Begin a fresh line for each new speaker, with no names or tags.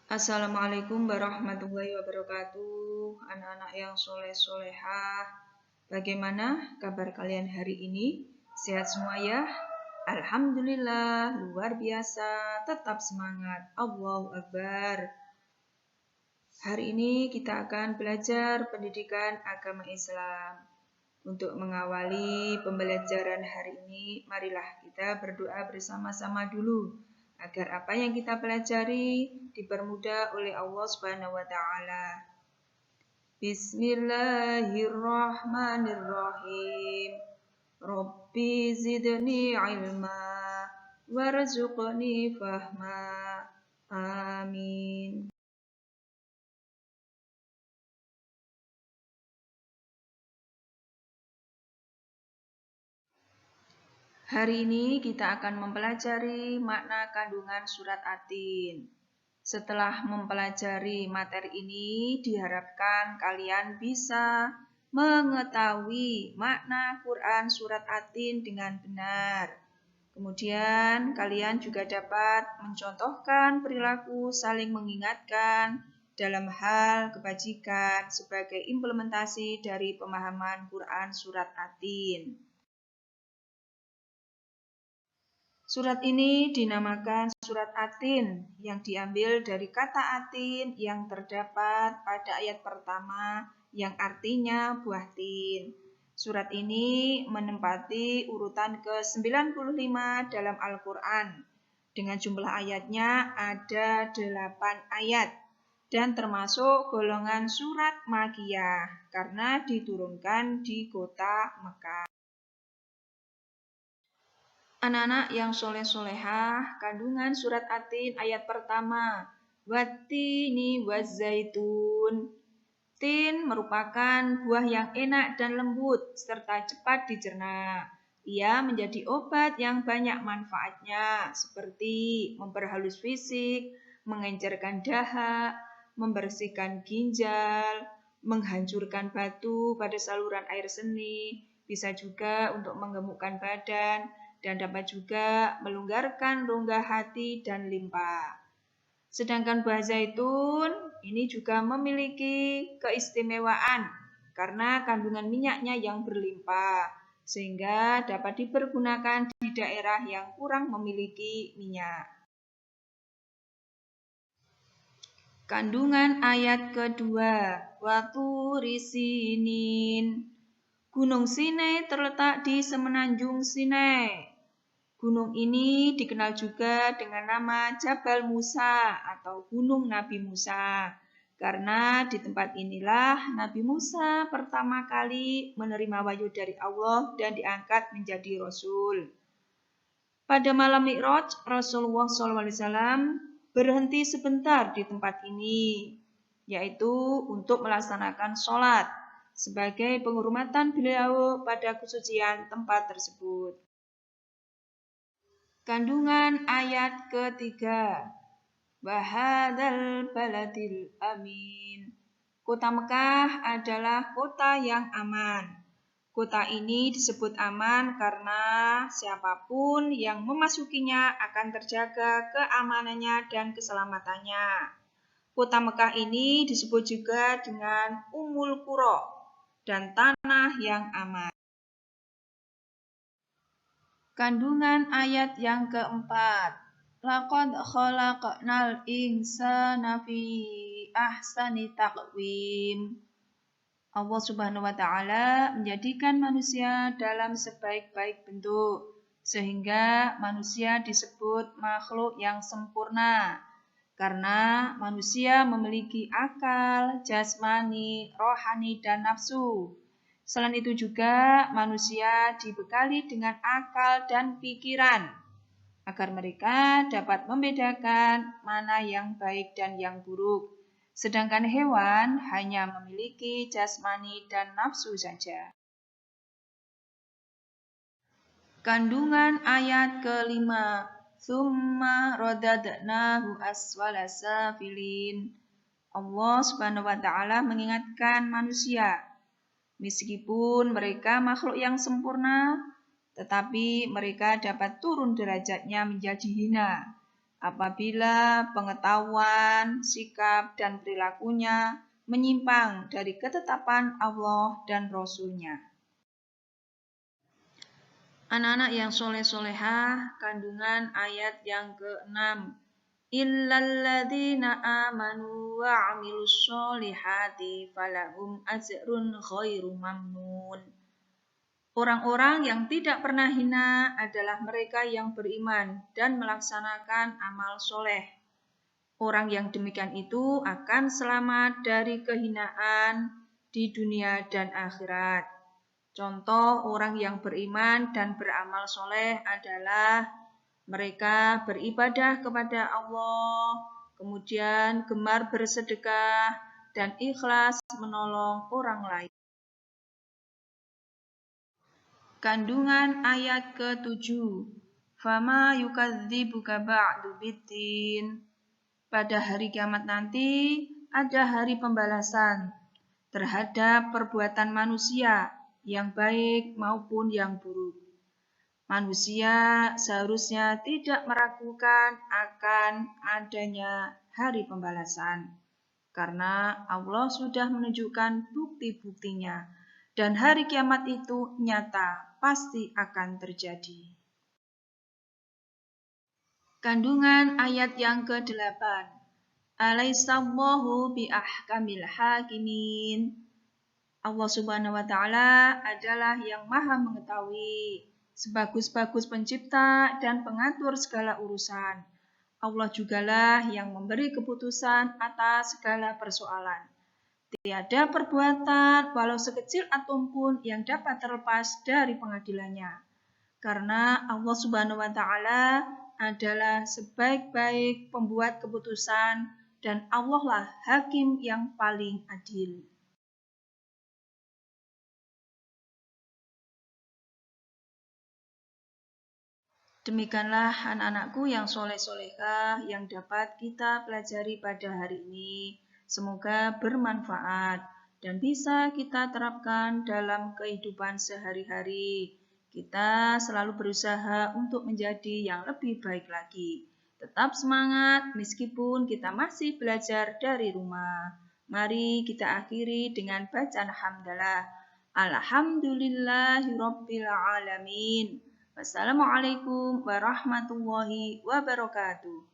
Assalamualaikum warahmatullahi wabarakatuh, anak-anak yang soleh-solehah. Bagaimana kabar kalian hari ini? Sehat semua ya? Alhamdulillah, luar biasa. Tetap semangat. Allahu Akbar. Hari ini kita akan belajar pendidikan agama Islam. Untuk mengawali pembelajaran hari ini, marilah kita berdoa bersama-sama dulu agar apa yang kita pelajari dipermudah oleh Allah Subhanahu wa taala. Bismillahirrahmanirrahim. Rabbi zidni ilma warzuqni fahma. Amin. Hari ini kita akan mempelajari makna kandungan surat At-Tin. Setelah mempelajari materi ini, diharapkan kalian bisa mengetahui makna Quran surat At-Tin dengan benar. Kemudian kalian juga dapat mencontohkan perilaku saling mengingatkan dalam hal kebajikan sebagai implementasi dari pemahaman Quran surat At-Tin. Surat ini dinamakan surat At-Tin yang diambil dari kata atin yang terdapat pada ayat pertama yang artinya buah tin. Surat ini menempati urutan ke-95 dalam Al-Quran. Dengan jumlah ayatnya ada 8 ayat dan termasuk golongan surat Makkiyah karena diturunkan di kota Mekah. Anak-anak yang soleh-solehah, kandungan surat At-Tin ayat pertama. Wattini wazzaitun. Tin merupakan buah yang enak dan lembut serta cepat dicerna. Ia menjadi obat yang banyak manfaatnya seperti memperhalus fisik, mengencerkan dahak, membersihkan ginjal, menghancurkan batu pada saluran air seni, bisa juga untuk menggemukkan badan, dan dapat juga melonggarkan rongga hati dan limpa. Sedangkan buah zaitun ini juga memiliki keistimewaan karena kandungan minyaknya yang berlimpah, sehingga dapat dipergunakan di daerah yang kurang memiliki minyak. Kandungan ayat kedua, Waturi Sinin. Gunung Sinai terletak di semenanjung Sinai. Gunung ini dikenal juga dengan nama Jabal Musa atau Gunung Nabi Musa, karena di tempat inilah Nabi Musa pertama kali menerima wahyu dari Allah dan diangkat menjadi Rasul. Pada malam Mi'raj, Rasulullah SAW berhenti sebentar di tempat ini, yaitu untuk melaksanakan sholat sebagai penghormatan beliau pada kesucian tempat tersebut. Kandungan ayat ketiga, Wahadal baladil amin. Kota Mekah adalah kota yang aman. Kota ini disebut aman karena siapapun yang memasukinya akan terjaga keamanannya dan keselamatannya. Kota Mekah ini disebut juga dengan Ummul Qura dan tanah yang aman. Kandungan ayat yang keempat, Laqad khalaqnal insana fi ahsani taqwim. Allah Subhanahu wa taala menjadikan manusia dalam sebaik-baik bentuk, sehingga manusia disebut makhluk yang sempurna. Karena manusia memiliki akal, jasmani, rohani, dan nafsu. Selain itu juga manusia dibekali dengan akal dan pikiran agar mereka dapat membedakan mana yang baik dan yang buruk. Sedangkan hewan hanya memiliki jasmani dan nafsu saja. Kandungan ayat kelima, Tsumma radadnahu asfala safilin. Allah Subhanahu wa taala mengingatkan manusia, meskipun mereka makhluk yang sempurna, tetapi mereka dapat turun derajatnya menjadi hina. apabila pengetahuan, sikap, dan perilakunya menyimpang dari ketetapan Allah dan Rasul-Nya. Anak-anak yang soleh-solehah, kandungan ayat yang ke-6. Illalladzina amanu wa 'amilus sholihati falahum ajrun ghairu mamnun. Orang-orang yang tidak pernah hina adalah mereka yang beriman dan melaksanakan amal soleh. Orang yang demikian itu akan selamat dari kehinaan di dunia dan akhirat. Contoh orang yang beriman dan beramal soleh adalah mereka beribadah kepada Allah, kemudian gemar bersedekah, dan ikhlas menolong orang lain. Kandungan ayat ke-7. Fama yukadzibuka ba'du biddin. Pada hari kiamat nanti ada hari pembalasan terhadap perbuatan manusia yang baik maupun yang buruk. Manusia seharusnya tidak meragukan akan adanya hari pembalasan, karena Allah sudah menunjukkan bukti-buktinya, dan hari kiamat itu nyata pasti akan terjadi. Kandungan ayat yang ke-8. Alaihissallahu biahkamil hakimin. Allah Subhanahu wa Ta'ala adalah yang Maha Mengetahui, sebagus-bagus pencipta dan pengatur segala urusan. Allah jugalah yang memberi keputusan atas segala persoalan. Tiada perbuatan walau sekecil atom pun yang dapat terlepas dari pengadilannya. Karena Allah Subhanahu wa Ta'ala adalah sebaik-baik pembuat keputusan dan Allah lah hakim yang paling adil. Demikianlah anak-anakku yang soleh-solehah yang dapat kita pelajari pada hari ini. Semoga bermanfaat dan bisa kita terapkan dalam kehidupan sehari-hari. Kita selalu berusaha untuk menjadi yang lebih baik lagi. Tetap semangat meskipun kita masih belajar dari rumah. Mari kita akhiri dengan bacaan hamdalah. Alhamdulillahirabbil alamin. Wassalamualaikum warahmatullahi wabarakatuh.